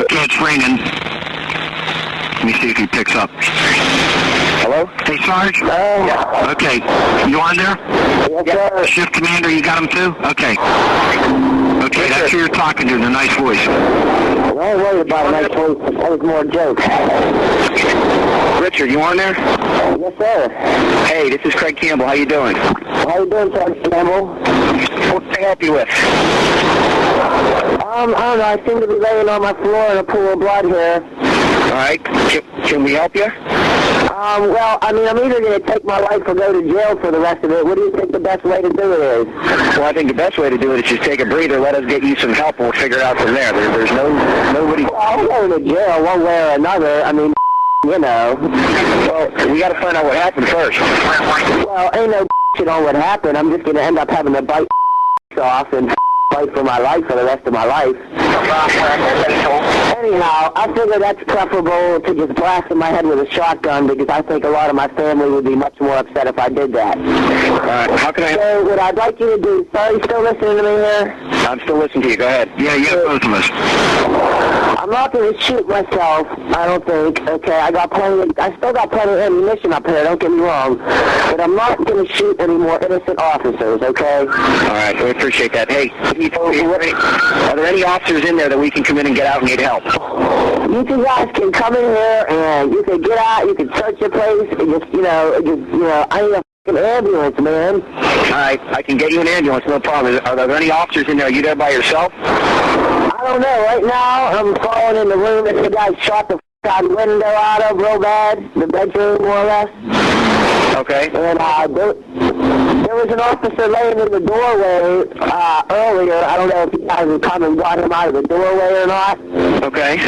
Okay, it's ringing. Let me see if he picks up. Hello? Hey, Sarge? Yeah. Okay. You on there? Yes, sir. Shift commander, you got him too? Okay. Okay, that's who you're talking to, the nice voice. I ain't worried about a nice voice. That was more a joke. Richard, you on there? Yes, sir. Hey, this is Craig Campbell. How you doing? How you doing, Sergeant Campbell? What can I help you with? I don't know. I seem to be laying on my floor in a pool of blood here. All right. Can we help you? Well, I mean, I'm either going to take my life or go to jail for the rest of it. What do you think the best way to do it is? Well, I think the best way to do it is just take a breather, let us get you some help, and we'll figure it out from there. There's nobody... Well, I'm going to jail one way or another. I mean, you know. Well, we got to find out what happened first. Well, ain't no shit on what happened. I'm just going to end up having to bite off and fight for my life for the rest of my life. Anyhow, I figure that's preferable to just blasting my head with a shotgun because I think a lot of my family would be much more upset if I did that. How can I... So what I'd like you to do... Sorry, you still listening to me here? I'm still listening to you. Go ahead. Yeah, both of us. I'm not going to shoot myself, I don't think. Okay, I still got plenty of ammunition up here, don't get me wrong. But I'm not going to shoot any more innocent officers, okay? All right, we appreciate that. Hey, are there any officers in there that we can come in and get out and need help? You two guys can come in here and you can get out, you can search your place, and just, I need a fucking ambulance, man. All right, I can get you an ambulance, no problem. Are there any officers in there? Are you there by yourself? I don't know. Right now, I'm falling in the room that the guy shot the outside window out of real bad, the bedroom, more or less. Okay. And there was an officer laying in the doorway earlier. I don't know if you guys would come and got him out of the doorway or not. Okay.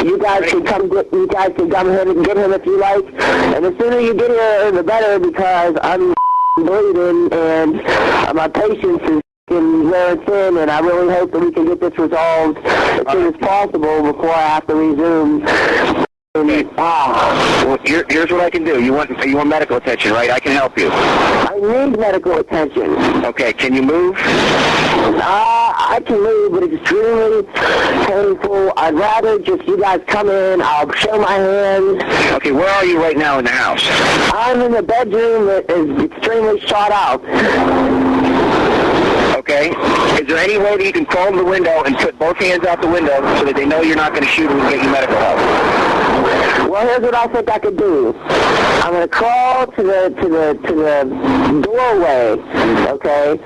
You guys can come here and get him if you like. And the sooner you get here, the better, because I'm bleeding and my patience is where it's in, and I really hope that we can get this resolved as soon as possible before I have to resume. Well, here's what I can do. You want medical attention, right? I can help you. I need medical attention. Okay, can you move? I can move, but it's extremely painful. I'd rather just you guys come in. I'll show my hands. Okay, where are you right now in the house? I'm in the bedroom that is extremely shot out. Okay. Is there any way that you can crawl to the window and put both hands out the window so that they know you're not going to shoot and we can get you medical help? Well, here's what I think I could do. I'm going to crawl to the doorway, okay?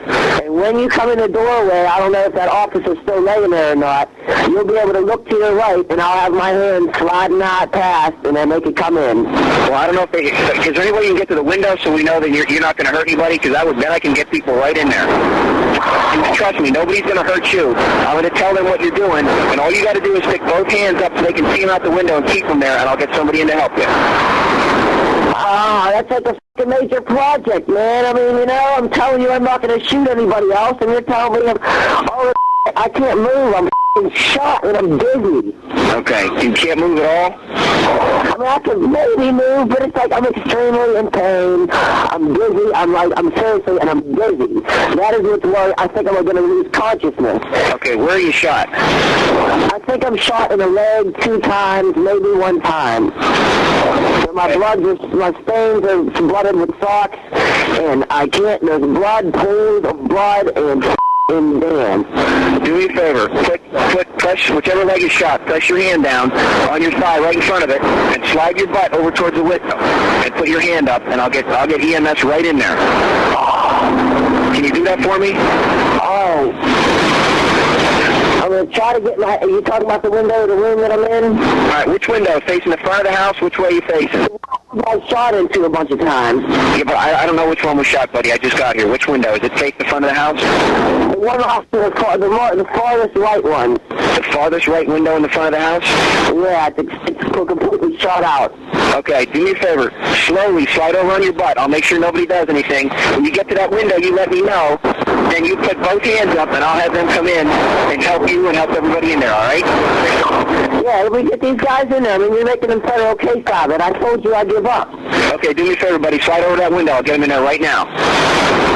And when you come in the doorway, I don't know if that officer's still laying there or not, you'll be able to look to your right, and I'll have my hand sliding out past, and then they can come in. Well, I don't know if is there any way you can get to the window so we know that you're not going to hurt anybody? Because then I can get people right in there. And trust me, nobody's going to hurt you. I'm going to tell them what you're doing, and all you got to do is stick both hands up so they can see them out the window and keep them there, and I'll get somebody in to help you. That's like a fucking major project, man. I mean, I'm telling you I'm not going to shoot anybody else, and you're telling me, I can't move. I'm shot and I'm dizzy. Okay, you can't move at all? I mean, I can maybe move, but it's like I'm extremely in pain. I'm dizzy. I'm seriously, and I'm dizzy. That is what's worrying. I think I'm going to lose consciousness. Okay, where are you shot? I think I'm shot in the leg 2 times, maybe 1 time. So my stains are blooded with socks, and I can't. There's blood, pools of blood, and damn. Do me a favor. Press whichever leg is shot. Press your hand down on your thigh right in front of it, and slide your butt over towards the window, and put your hand up, and I'll get EMS right in there. Can you do that for me? Oh. I'm going to try to get are you talking about the window of the room that I'm in? All right, which window? Facing the front of the house? Which way are you facing? I was shot into a bunch of times. Yeah, but I don't know which one was shot, buddy. I just got here. Which window? Is it face the front of the house? The one off to the farthest right one. The farthest right window in the front of the house? Yeah, it's completely shot out. Okay, do me a favor. Slowly slide over on your butt. I'll make sure nobody does anything. When you get to that window, you let me know. Then you put both hands up, and I'll have them come in and help you and help everybody in there, all right? Yeah, if we get these guys in there, I mean, you're making them federal case out of it. I told you I'd give up. Okay, do me a favor, buddy. Slide over that window. I'll get them in there right now.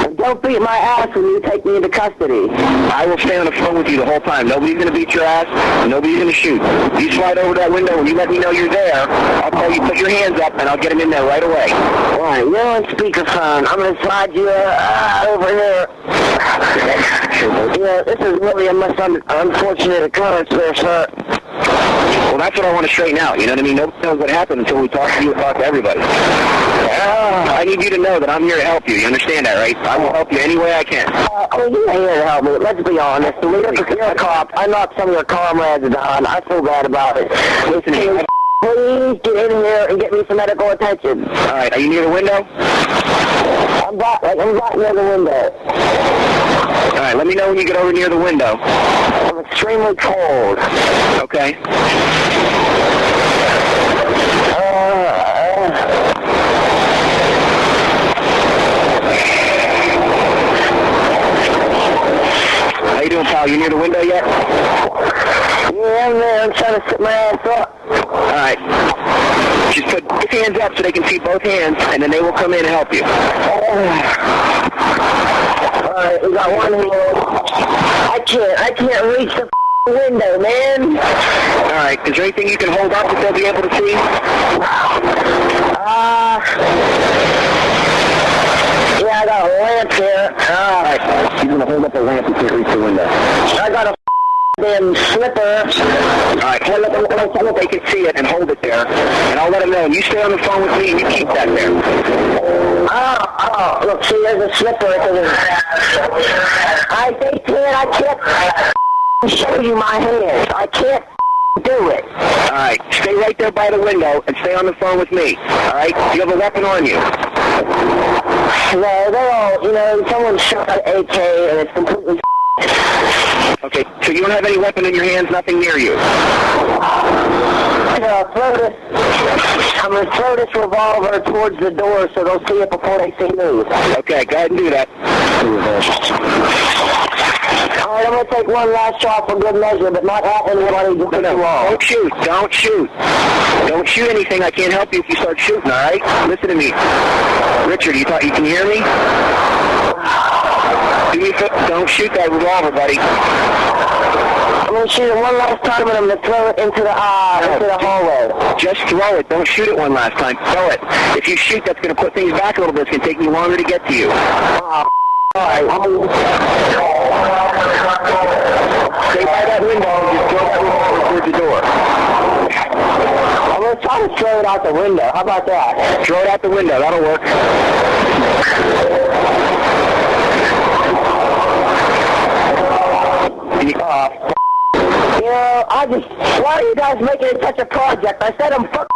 And don't beat my ass when you take me into custody. I will stay on the phone with you the whole time. Nobody's going to beat your ass. Nobody's going to shoot. You slide over that window and you let me know you're there. I'll tell you, put your hands up, and I'll get him in there right away. All right, you're on speakerphone. I'm going to slide you over here. Yeah, this is really a unfortunate occurrence there, sir. Well, that's what I want to straighten out. You know what I mean? Nobody knows what happened until we talk to you and talk to everybody. I need you to know that I'm here to help you. You understand that, right? I will help you any way I can. You're here to help me. Let's be honest. You're a cop. I knocked some of your comrades down. I feel bad about it. Listen to me. Please get in here and get me some medical attention. All right. Are you near the window? I'm right near the window. All right. Let me know when you get over near the window. I'm extremely cold. Okay. How you doing, pal? You near the window yet? Yeah, man. I'm trying to sit my ass up. All right. Just put both hands up so they can see both hands, and then they will come in and help you. All right, we got one here. I can't reach the window, man. All right. Is there anything you can hold up that they'll be able to see? Yeah, I got a lamp here. All right. You're going to hold up a lamp and can't reach the window. I got a damn slipper. All right, hold up so that they can see it and hold it there, and I'll let them know. And you stay on the phone with me and you keep that there. Look, see, there's a slipper. I can't show you my hands. I can't do it. All right, stay right there by the window and stay on the phone with me. All right, do you have a weapon on you? No, they're all, someone shot an AK and it's completely. Okay, so you don't have any weapon in your hands, nothing near you? I'm going to throw this revolver towards the door so they'll see it before they see me. Okay, go ahead and do that. All right, I'm going to take one last shot for good measure, but not at anybody. No, don't shoot. Don't shoot. Don't shoot anything. I can't help you if you start shooting, all right? Listen to me. Richard, you can hear me? Don't shoot that revolver, buddy. I'm going to shoot it one last time, and I'm going to throw it into the hallway. Just throw it. Don't shoot it one last time. Throw it. If you shoot, that's going to put things back a little bit. It's going to take me longer to get to you. All right. Stay by that window and just throw that revolver towards the door. I'm going to try to throw it out the window. How about that? Throw it out the window. That'll work. Why are you guys making it such a project? I said I'm done.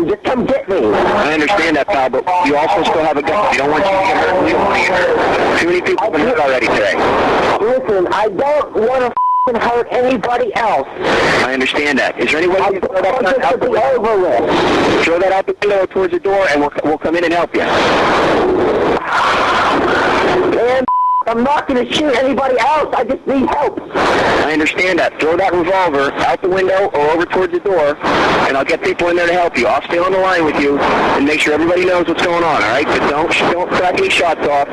Just come get me. I understand that, pal, but you also still have a gun. We don't want you to get hurt. We don't want you to get hurt. Too many people have been hurt already today. Listen, I don't want to hurt anybody else. I understand that. Is there any way you can throw that out the window? Over with. Throw that out the window towards the door, and we'll come in and help you. Man, I'm not going to shoot anybody else. I just need help. I understand that. Throw that revolver out the window or over towards the door, and I'll get people in there to help you. I'll stay on the line with you and make sure everybody knows what's going on, all right? But don't crack any shots off.